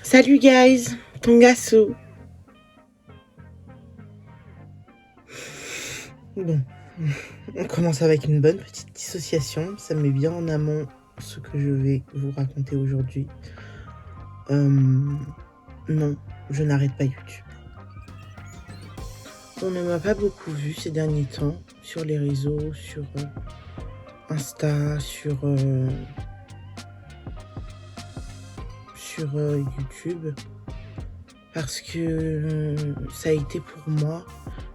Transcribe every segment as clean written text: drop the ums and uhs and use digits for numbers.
Salut guys, Tongasso. Bon, on commence avec une bonne petite dissociation. Ça met bien en amont ce que je vais vous raconter aujourd'hui. Non, je n'arrête pas YouTube. On ne m'a pas beaucoup vu ces derniers temps sur les réseaux, sur Insta, sur YouTube, parce que ça a été pour moi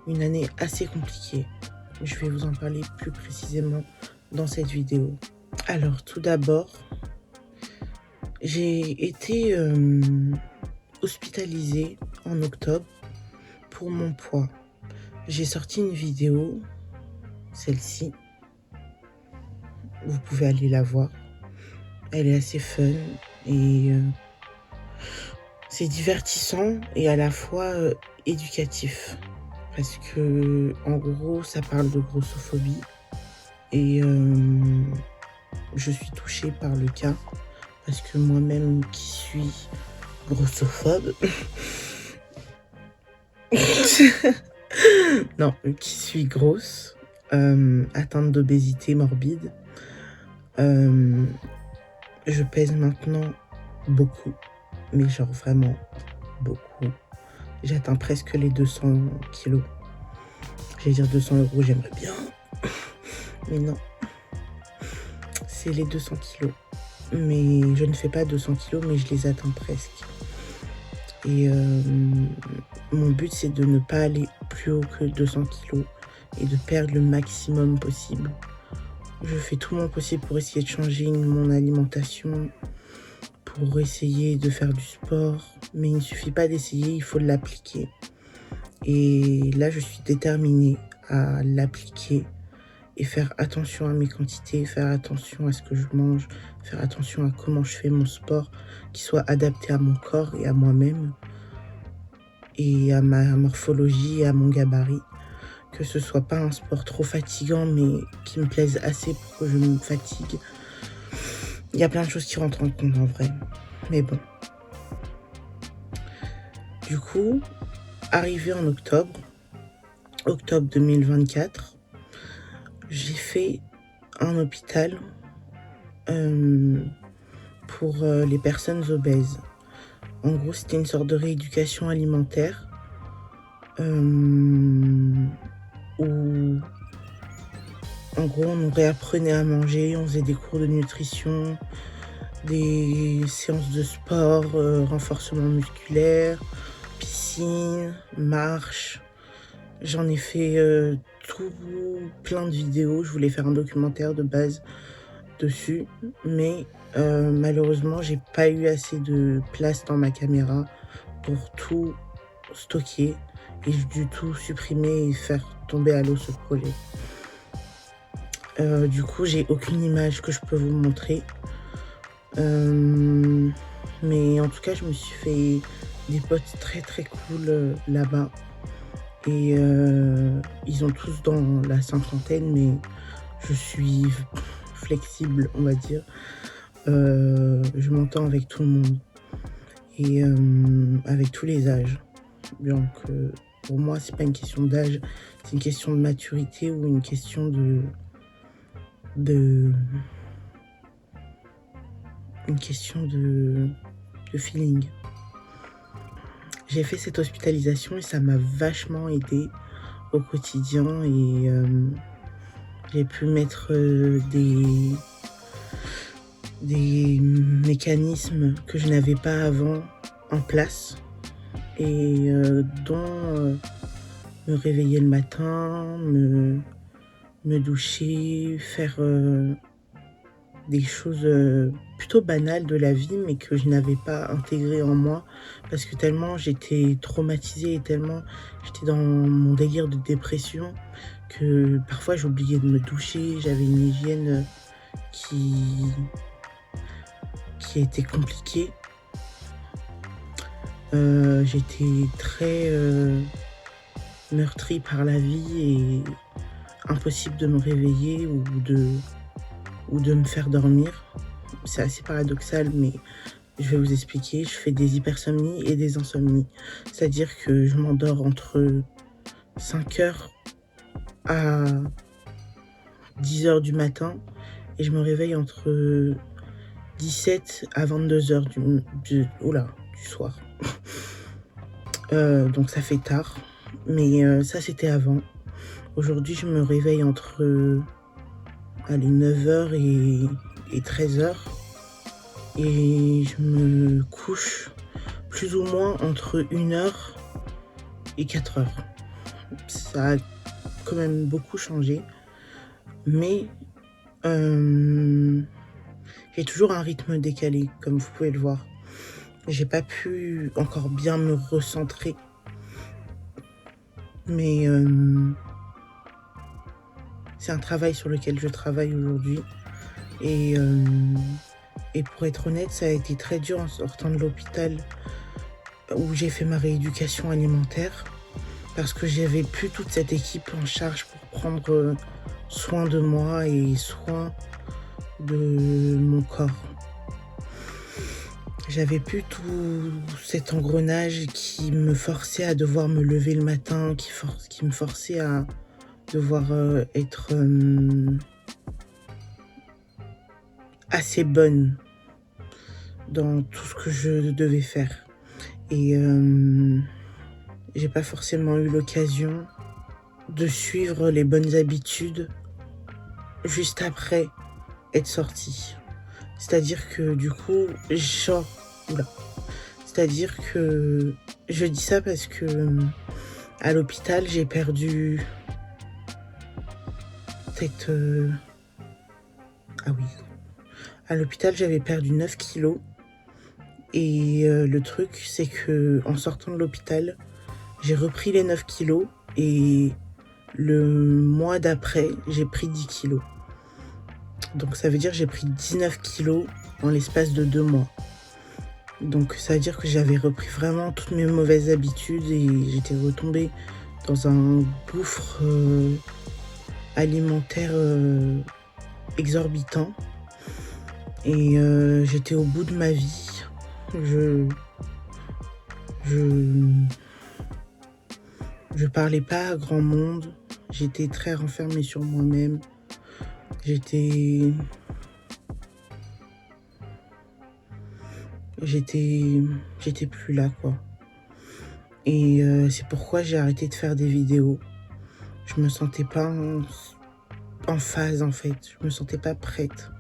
une année assez compliquée. Je vais vous en parler plus précisément dans cette vidéo. Alors tout d'abord, j'ai été hospitalisée en octobre pour mon poids. J'ai sorti une vidéo, celle-ci. Vous pouvez aller la voir. Elle est assez fun et c'est divertissant et à la fois éducatif. Parce que en gros, ça parle de grossophobie et je suis touchée par le cas parce que moi-même qui suis grossophobe, non, qui suis grosse, atteinte d'obésité morbide, je pèse maintenant beaucoup, mais genre vraiment beaucoup. J'atteins presque les 200 kilos. J'allais dire 200 euros, j'aimerais bien. Mais non. C'est les 200 kilos. Mais je ne fais pas 200 kilos, mais je les atteins presque. Et mon but, c'est de ne pas aller plus haut que 200 kilos et de perdre le maximum possible. Je fais tout mon possible pour essayer de changer mon alimentation, pour essayer de faire du sport, mais il ne suffit pas d'essayer, il faut l'appliquer. Et là, je suis déterminée à l'appliquer et faire attention à mes quantités, faire attention à ce que je mange, faire attention à comment je fais mon sport, qui soit adapté à mon corps et à moi-même, et à ma morphologie et à mon gabarit. Que ce soit pas un sport trop fatigant, mais qui me plaise assez pour que je me fatigue. Il y a plein de choses qui rentrent en compte en vrai. Mais bon. Du coup, arrivé en octobre 2024, j'ai fait un hôpital pour les personnes obèses. En gros, c'était une sorte de rééducation alimentaire où, en gros, on nous réapprenait à manger, on faisait des cours de nutrition, des séances de sport, renforcement musculaire, piscine, marche. J'en ai fait tout plein de vidéos. Je voulais faire un documentaire de base dessus, mais malheureusement, j'ai pas eu assez de place dans ma caméra pour tout stocker et j'ai dû tout supprimer et faire tomber à l'eau ce projet. Du coup, j'ai aucune image que je peux vous montrer. Mais en tout cas, je me suis fait des potes très très cool là-bas. Et ils ont tous dans la cinquantaine, mais je suis flexible, on va dire. Je m'entends avec tout le monde et avec tous les âges. Donc pour moi, c'est pas une question d'âge, c'est une question de maturité ou une question de feeling. J'ai fait cette hospitalisation et ça m'a vachement aidé au quotidien et j'ai pu mettre des mécanismes que je n'avais pas avant en place et dont me réveiller le matin, me doucher, faire des choses plutôt banales de la vie, mais que je n'avais pas intégrées en moi, parce que tellement j'étais traumatisée et tellement j'étais dans mon délire de dépression, que parfois j'oubliais de me doucher, j'avais une hygiène qui était compliquée. J'étais très meurtrie par la vie et impossible de me réveiller ou de me faire dormir. C'est assez paradoxal, mais je vais vous expliquer. Je fais des hypersomnies et des insomnies. C'est-à-dire que je m'endors entre 5h à 10h du matin et je me réveille entre 17 à 22h du soir. Donc ça fait tard, mais ça c'était avant. Aujourd'hui je me réveille entre 9h et 13h et je me couche plus ou moins entre 1h et 4h. Ça a quand même beaucoup changé, mais j'ai toujours un rythme décalé, comme vous pouvez le voir. J'ai pas pu encore bien me recentrer, mais c'est un travail sur lequel je travaille aujourd'hui. Et pour être honnête, ça a été très dur en sortant de l'hôpital où j'ai fait ma rééducation alimentaire parce que j'avais plus toute cette équipe en charge pour prendre soin de moi et soin de mon corps. J'avais plus tout cet engrenage qui me forçait à devoir me lever le matin, qui me forçait à devoir être assez bonne dans tout ce que je devais faire. Et j'ai pas forcément eu l'occasion de suivre les bonnes habitudes juste après être sortie. C'est-à-dire que du coup, c'est-à-dire que je dis ça parce que à l'hôpital, j'ai perdu peut-être... Ah oui. À l'hôpital, j'avais perdu 9 kilos. Et le truc, c'est que en sortant de l'hôpital, j'ai repris les 9 kilos. Et le mois d'après, j'ai pris 10 kilos. Donc ça veut dire que j'ai pris 19 kilos en l'espace de 2 mois. Donc ça veut dire que j'avais repris vraiment toutes mes mauvaises habitudes et j'étais retombée dans un gouffre alimentaire exorbitant. Et j'étais au bout de ma vie. Je parlais pas à grand monde. J'étais très renfermée sur moi-même. J'étais plus là, quoi. Et c'est pourquoi j'ai arrêté de faire des vidéos. Je me sentais pas en phase, en fait. Je me sentais pas prête.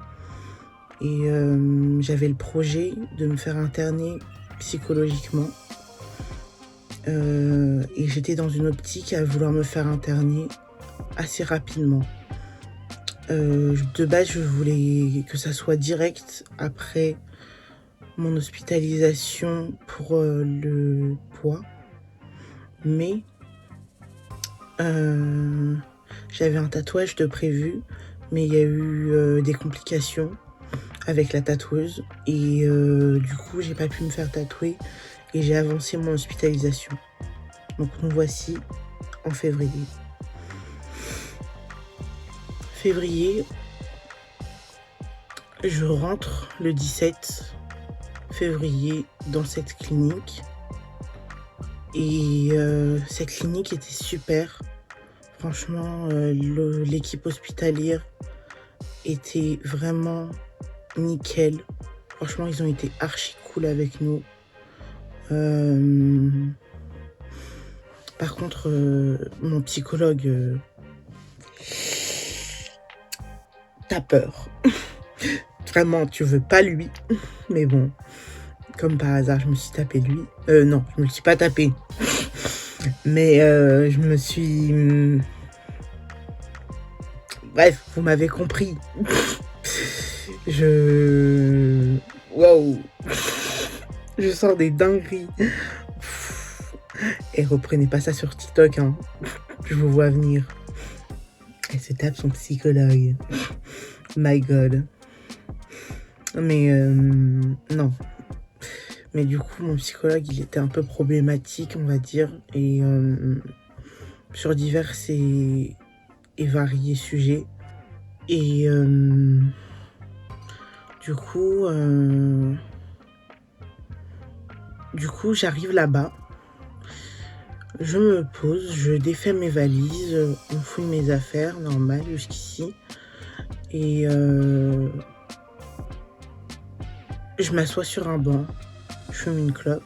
Et j'avais le projet de me faire interner psychologiquement. Et j'étais dans une optique à vouloir me faire interner assez rapidement. De base, je voulais que ça soit direct après mon hospitalisation pour le poids. Mais j'avais un tatouage de prévu, mais il y a eu des complications avec la tatoueuse. Et du coup, j'ai pas pu me faire tatouer et j'ai avancé mon hospitalisation. Donc nous voici en février. Je rentre le 17 février dans cette clinique. Et cette clinique était super. Franchement, l'équipe hospitalière était vraiment nickel. Franchement, ils ont été archi cool avec nous. Par contre, mon psychologue... t'as peur. Vraiment, tu veux pas lui. Mais bon, comme par hasard, je me suis tapé lui. Non, je me le suis pas tapé. Mais je me suis... Bref, vous m'avez compris. Wow. Je sors des dingueries. Et reprenez pas ça sur TikTok, hein. Je vous vois venir. Elle se tape son psychologue. My God. Mais non. Mais du coup, mon psychologue, il était un peu problématique, on va dire. Et sur divers et variés sujets. Et du coup, Du coup, j'arrive là-bas, je me pose, je défais mes valises, on fouille mes affaires, normal jusqu'ici. Et je m'assois sur un banc, je fume une clope.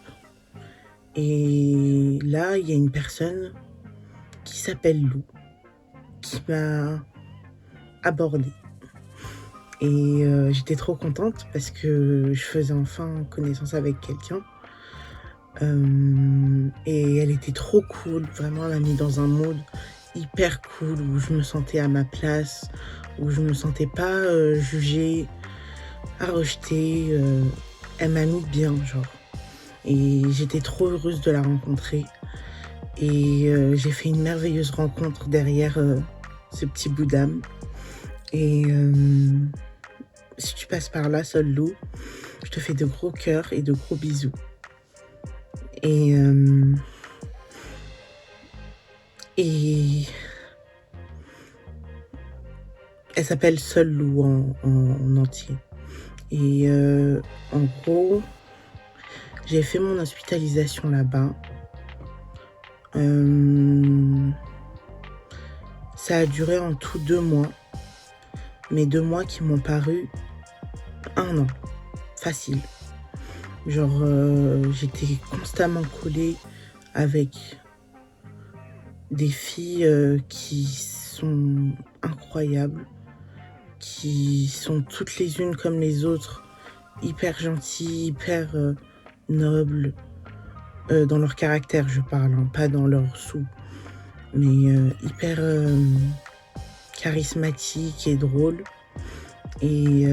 Et là, il y a une personne qui s'appelle Lou qui m'a abordée. Et j'étais trop contente parce que je faisais enfin connaissance avec quelqu'un. Et elle était trop cool, vraiment, elle m'a mis dans un mood hyper cool où je me sentais à ma place, où je me sentais pas jugée, à rejeter. Elle m'a mis bien, genre. Et j'étais trop heureuse de la rencontrer. Et j'ai fait une merveilleuse rencontre derrière ce petit bout d'âme. Et si tu passes par là, seul Lou, je te fais de gros cœurs et de gros bisous. Et elle s'appelle Seul Lou en entier. Et en gros, j'ai fait mon hospitalisation là-bas. Ça a duré en tout 2 mois. Mais 2 mois qui m'ont paru 1 an. Facile. Genre, j'étais constamment collée avec des filles qui sont incroyables, qui sont toutes les unes comme les autres, hyper gentilles, hyper nobles, dans leur caractère je parle, hein, pas dans leur sous, mais hyper charismatiques et drôles. Et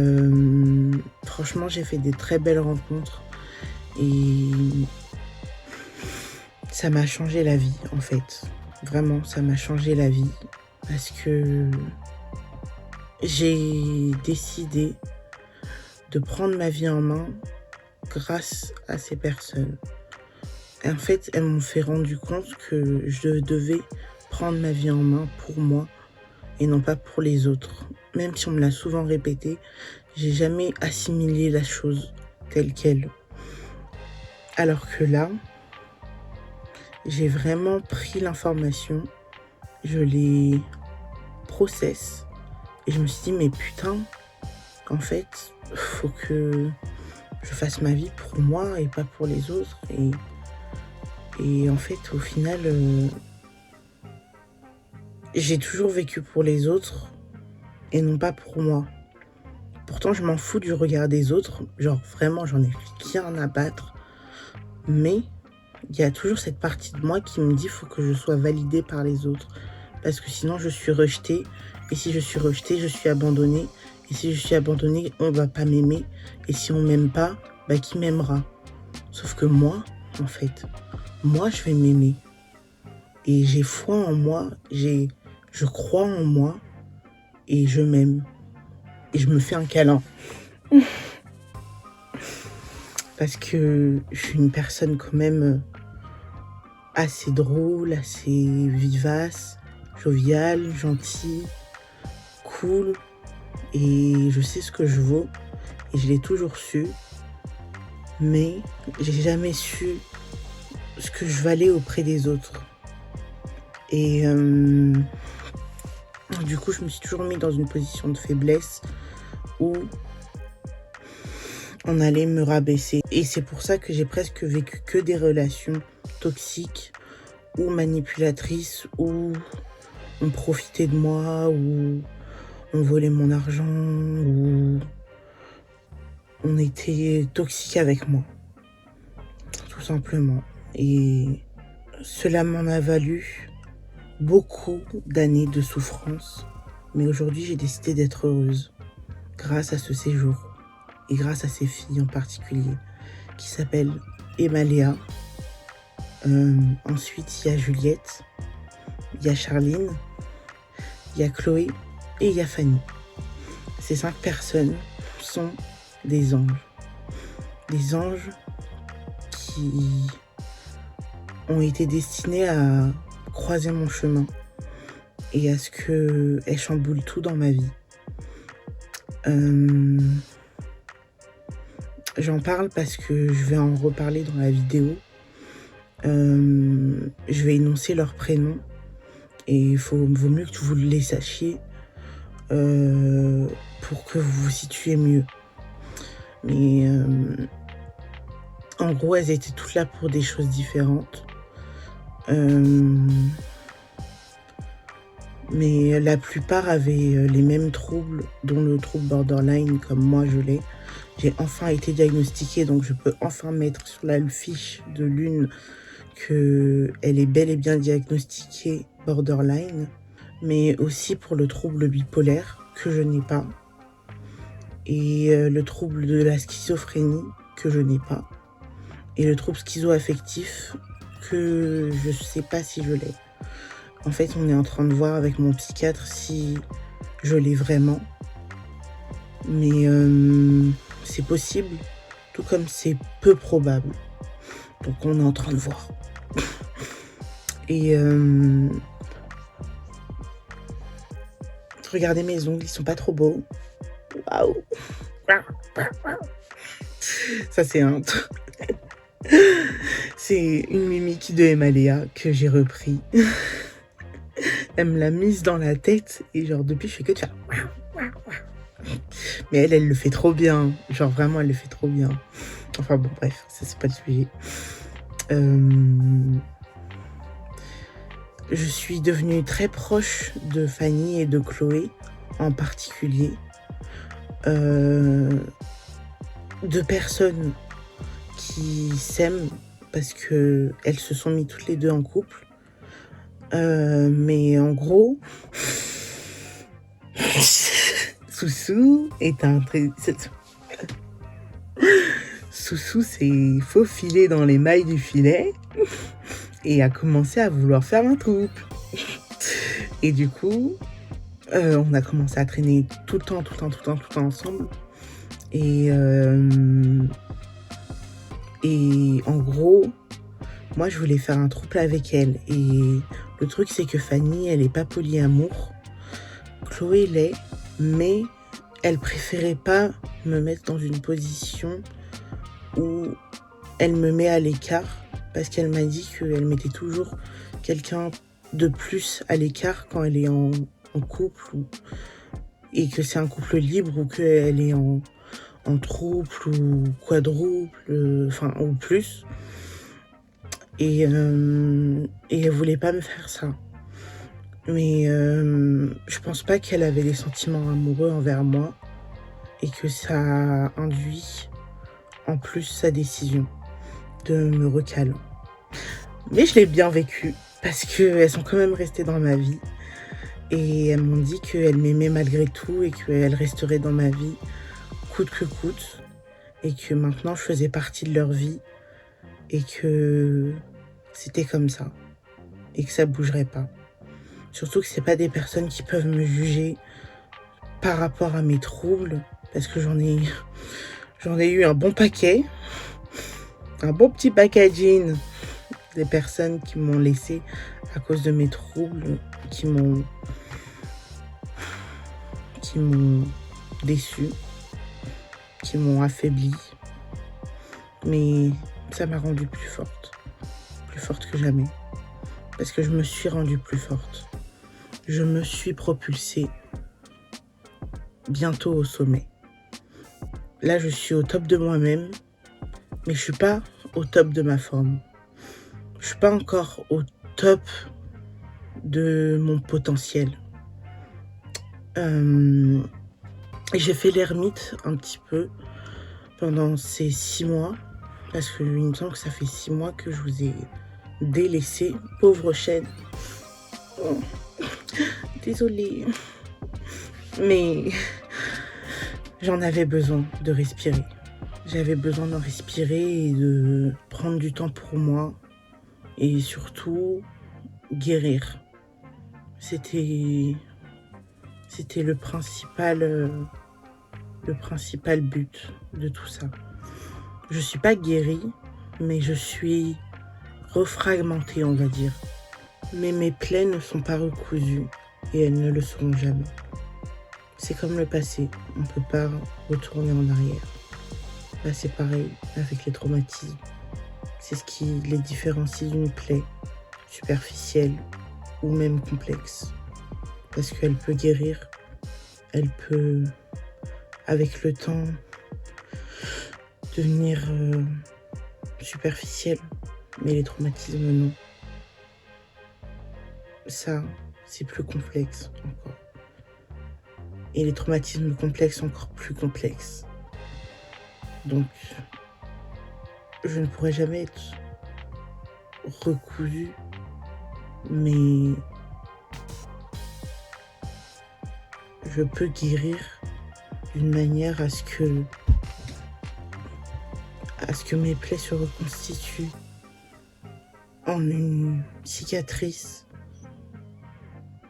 franchement, j'ai fait des très belles rencontres et ça m'a changé la vie en fait. Vraiment, ça m'a changé la vie parce que j'ai décidé de prendre ma vie en main grâce à ces personnes. Et en fait, elles m'ont fait rendre compte que je devais prendre ma vie en main pour moi et non pas pour les autres. Même si on me l'a souvent répété, j'ai jamais assimilé la chose telle qu'elle. Alors que là, j'ai vraiment pris l'information, je l'ai process et je me suis dit mais putain, en fait, faut que je fasse ma vie pour moi et pas pour les autres. Et en fait, au final, j'ai toujours vécu pour les autres et non pas pour moi. Pourtant, je m'en fous du regard des autres. Genre, vraiment, j'en ai rien à battre. Mais il y a toujours cette partie de moi qui me dit faut que je sois validée par les autres. Parce que sinon, je suis rejetée. Et si je suis rejetée, je suis abandonnée. Et si je suis abandonnée, on va pas m'aimer. Et si on m'aime pas, bah qui m'aimera? Sauf que moi, en fait, moi, je vais m'aimer. Et j'ai foi en moi. Je crois en moi. Et je m'aime. Et je me fais un câlin. Parce que je suis une personne quand même assez drôle, assez vivace, joviale, gentille, cool. Et je sais ce que je vaux. Et je l'ai toujours su. Mais j'ai jamais su ce que je valais auprès des autres. Et du coup, je me suis toujours mis dans une position de faiblesse où on allait me rabaisser. Et c'est pour ça que j'ai presque vécu que des relations toxiques ou manipulatrices, où on profitait de moi, où on volait mon argent, où on était toxique avec moi. Tout simplement. Et cela m'en a valu beaucoup d'années de souffrance. Mais aujourd'hui, j'ai décidé d'être heureuse grâce à ce séjour. Et grâce à ces filles en particulier, qui s'appellent Emaléa. Ensuite, il y a Juliette, il y a Charline, il y a Chloé et il y a Fanny. Ces 5 personnes sont des anges. Des anges qui ont été destinés à croiser mon chemin et à ce qu'elles chamboulent tout dans ma vie. J'en parle parce que je vais en reparler dans la vidéo. Je vais énoncer leurs prénoms et vaut mieux que vous les sachiez pour que vous vous situiez mieux. Mais en gros, elles étaient toutes là pour des choses différentes. Mais la plupart avaient les mêmes troubles, dont le trouble borderline, comme moi je l'ai. J'ai enfin été diagnostiquée, donc je peux enfin mettre sur la fiche de l'une qu'elle est bel et bien diagnostiquée borderline, mais aussi pour le trouble bipolaire, que je n'ai pas, et le trouble de la schizophrénie, que je n'ai pas, et le trouble schizoaffectif, que je ne sais pas si je l'ai. En fait, on est en train de voir avec mon psychiatre si je l'ai vraiment. Mais c'est possible, tout comme c'est peu probable. Donc on est en train de voir. Et regardez mes ongles, ils sont pas trop beaux. Waouh. Ça c'est un... C'est une mimique de Emaléa que j'ai repris. Elle me l'a mise dans la tête et genre depuis je fais que de faire... Mais elle le fait trop bien. Genre vraiment elle le fait trop bien. Enfin bon bref, ça c'est pas le sujet. Je suis devenue très proche de Fanny et de Chloé en particulier. Deux personnes qui s'aiment parce que elles se sont mis toutes les deux en couple. Mais en gros, Soussou est un très... Soussou s'est faufilé dans les mailles du filet et a commencé à vouloir faire un couple. Et du coup, on a commencé à traîner tout le temps ensemble. Et en gros, moi je voulais faire un couple avec elle. Et le truc c'est que Fanny, elle est pas polyamour. Chloé l'est, mais elle préférait pas me mettre dans une position où elle me met à l'écart, parce qu'elle m'a dit qu'elle mettait toujours quelqu'un de plus à l'écart quand elle est en couple, et que c'est un couple libre, ou qu'elle est en trouble ou quadruple, enfin ou plus. Et elle voulait pas me faire ça. Mais je pense pas qu'elle avait des sentiments amoureux envers moi et que ça a induit en plus sa décision de me recaler. Mais je l'ai bien vécu parce qu'elles sont quand même restées dans ma vie et elles m'ont dit qu'elles m'aimaient malgré tout et qu'elles resteraient dans ma vie coûte que coûte et que maintenant je faisais partie de leur vie et que c'était comme ça et que ça bougerait pas. Surtout que c'est pas des personnes qui peuvent me juger par rapport à mes troubles, parce que j'en ai eu un bon paquet, un bon petit packaging des personnes qui m'ont laissé à cause de mes troubles, qui m'ont déçu, qui m'ont affaibli. Mais ça m'a rendue plus forte que jamais, parce que je me suis rendue plus forte. Je me suis propulsée bientôt au sommet. Là, je suis au top de moi-même, mais je suis pas au top de ma forme. Je suis pas encore au top de mon potentiel. J'ai fait l'ermite un petit peu pendant ces 6 mois, parce qu'il me semble que ça fait 6 mois que je vous ai délaissé, pauvre chaîne. Oh. Désolée. Mais j'en avais besoin de respirer. J'avais besoin de respirer et de prendre du temps pour moi. Et surtout, guérir. C'était le principal but de tout ça. Je suis pas guérie, mais je suis refragmentée, on va dire. Mais mes plaies ne sont pas recousues et elles ne le seront jamais. C'est comme le passé, on ne peut pas retourner en arrière. Bah, c'est pareil avec les traumatismes. C'est ce qui les différencie d'une plaie superficielle ou même complexe. Parce qu'elle peut guérir, elle peut, avec le temps, devenir superficielle. Mais les traumatismes, non. Ça, c'est plus complexe encore. Et les traumatismes complexes, encore plus complexes. Donc, je ne pourrais jamais être recousue, mais je peux guérir d'une manière à ce que mes plaies se reconstituent en une cicatrice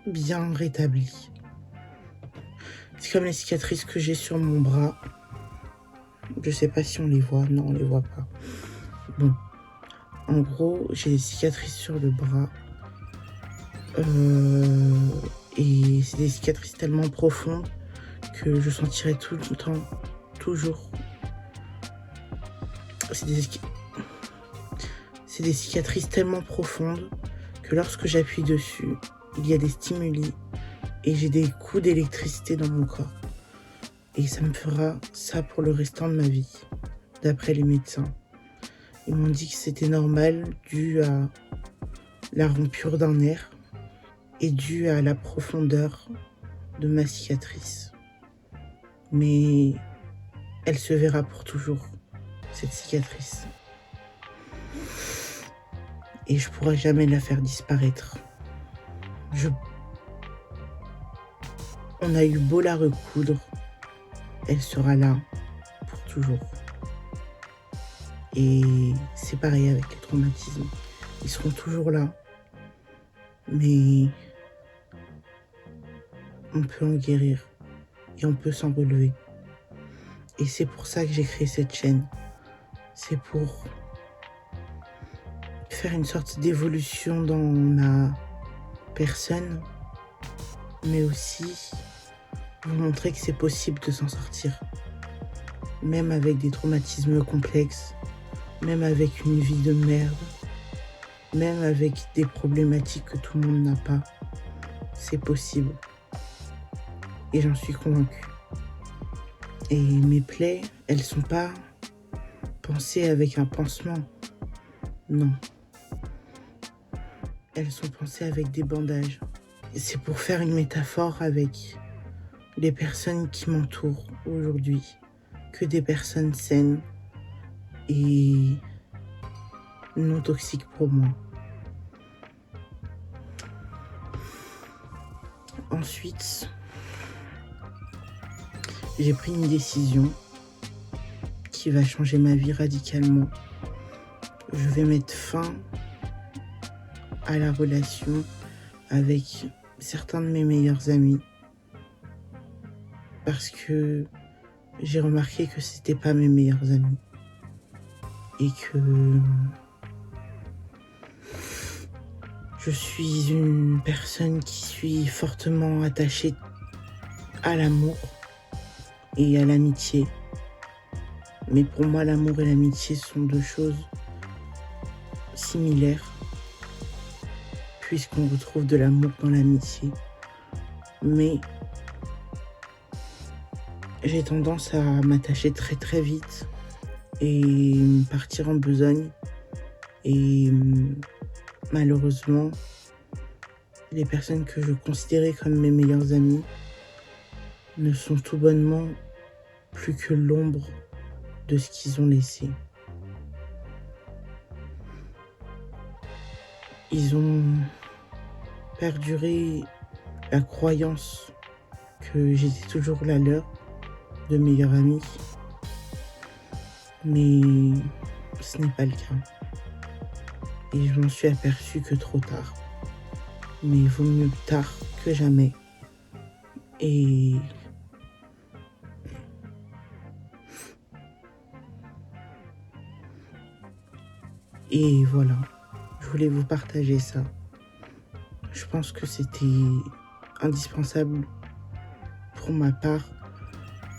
bien rétablie. C'est comme les cicatrices que j'ai sur mon bras. Je sais pas si on les voit. Non, on les voit pas. Bon. En gros, j'ai des cicatrices sur le bras. Et c'est des cicatrices tellement profondes que je sentirai tout le temps, toujours. C'est des cicatrices tellement profondes que lorsque j'appuie dessus, il y a des stimuli et j'ai des coups d'électricité dans mon corps. Et ça me fera ça pour le restant de ma vie, d'après les médecins. Ils m'ont dit que c'était normal, dû à la rompure d'un nerf et dû à la profondeur de ma cicatrice. Mais elle se verra pour toujours, cette cicatrice. Et je pourrai jamais la faire disparaître. On a eu beau la recoudre, elle sera là pour toujours. Et c'est pareil avec les traumatismes. Ils seront toujours là. Mais on peut en guérir et on peut s'en relever. Et c'est pour ça que j'ai créé cette chaîne. C'est pour faire une sorte d'évolution dans ma personne, mais aussi vous montrer que c'est possible de s'en sortir. Même avec des traumatismes complexes, même avec une vie de merde, même avec des problématiques que tout le monde n'a pas, c'est possible. Et j'en suis convaincue. Et mes plaies, elles sont pas pensées avec un pansement. Non. Elles sont pensées avec des bandages. Et c'est pour faire une métaphore avec les personnes qui m'entourent aujourd'hui. Que des personnes saines et non toxiques pour moi. Ensuite, j'ai pris une décision qui va changer ma vie radicalement. Je vais mettre fin à la relation avec certains de mes meilleurs amis parce que j'ai remarqué que c'était pas mes meilleurs amis et que je suis une personne qui suis fortement attachée à l'amour et à l'amitié. Mais pour moi, l'amour et l'amitié sont deux choses similaires puisqu'on retrouve de l'amour dans l'amitié. Mais j'ai tendance à m'attacher très très vite et partir en besogne. Et malheureusement, les personnes que je considérais comme mes meilleurs amis ne sont tout bonnement plus que l'ombre de ce qu'ils ont laissé. Ils ont perduré la croyance que j'étais toujours la leur, de meilleurs amis. Mais ce n'est pas le cas. Et je m'en suis aperçue que trop tard. Mais il vaut mieux tard que jamais. Et voilà, je voulais vous partager ça. Je pense que c'était indispensable pour ma part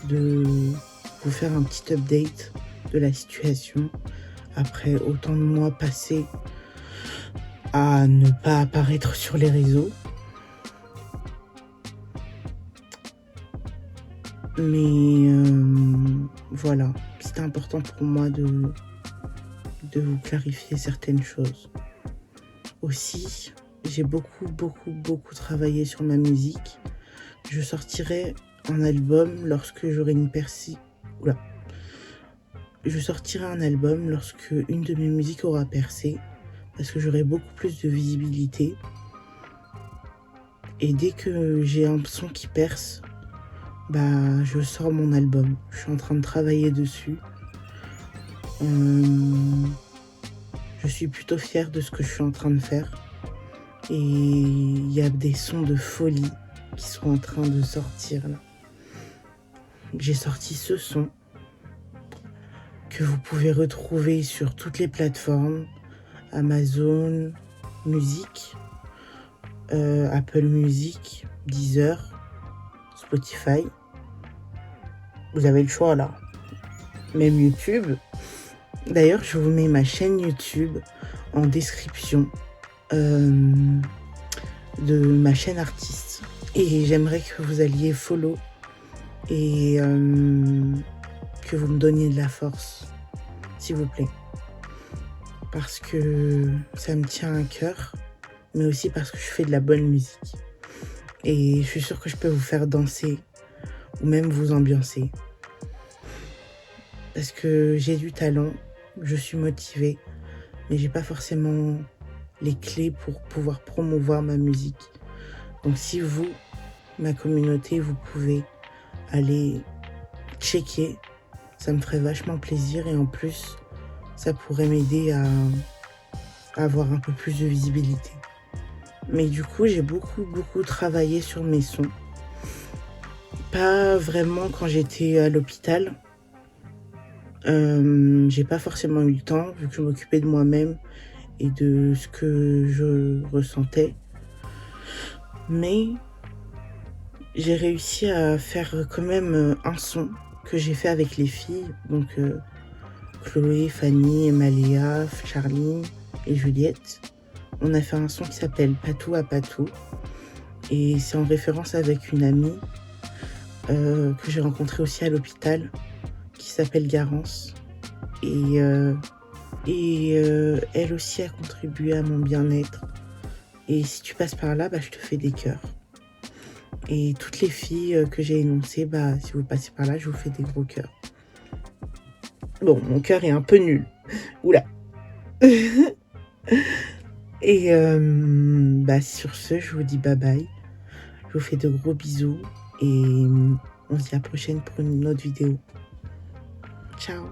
de vous faire un petit update de la situation après autant de mois passés à ne pas apparaître sur les réseaux. Mais voilà, c'était important pour moi de vous clarifier certaines choses. Aussi, j'ai beaucoup travaillé sur ma musique. Je sortirai un album lorsque j'aurai une percée. Oula. Je sortirai un album lorsque une de mes musiques aura percé, parce que j'aurai beaucoup plus de visibilité. Et dès que j'ai un son qui perce, je sors mon album. Je suis en train de travailler dessus. Je suis plutôt fière de ce que je suis en train de faire. Et il y a des sons de folie qui sont en train de sortir là. J'ai sorti ce son que vous pouvez retrouver sur toutes les plateformes. Amazon Music, Apple Music, Deezer, Spotify. Vous avez le choix là. Même YouTube. D'ailleurs, je vous mets ma chaîne YouTube en description de ma chaîne artiste. Et j'aimerais que vous alliez follow et que vous me donniez de la force, s'il vous plaît. Parce que ça me tient à cœur, mais aussi parce que je fais de la bonne musique. Et je suis sûre que je peux vous faire danser ou même vous ambiancer. Parce que j'ai du talent, je suis motivée, mais j'ai pas forcément les clés pour pouvoir promouvoir ma musique. Donc si vous, ma communauté, vous pouvez aller checker, ça me ferait vachement plaisir et en plus, ça pourrait m'aider à avoir un peu plus de visibilité. Mais du coup, j'ai beaucoup travaillé sur mes sons. Pas vraiment quand j'étais à l'hôpital. J'ai pas forcément eu le temps, vu que je m'occupais de moi-même et de ce que je ressentais. Mais j'ai réussi à faire quand même un son que j'ai fait avec les filles. Donc Chloé, Fanny, Emaléa, Charline et Juliette. On a fait un son qui s'appelle Patou à Patou. Et c'est en référence avec une amie que j'ai rencontrée aussi à l'hôpital, qui s'appelle Garance. Et elle aussi a contribué à mon bien-être. Et si tu passes par là, je te fais des cœurs. Et toutes les filles que j'ai énoncées, si vous passez par là, je vous fais des gros cœurs. Bon, mon cœur est un peu nul. Oula. Et sur ce, je vous dis bye bye. Je vous fais de gros bisous. Et on se dit à la prochaine pour une autre vidéo. Ciao.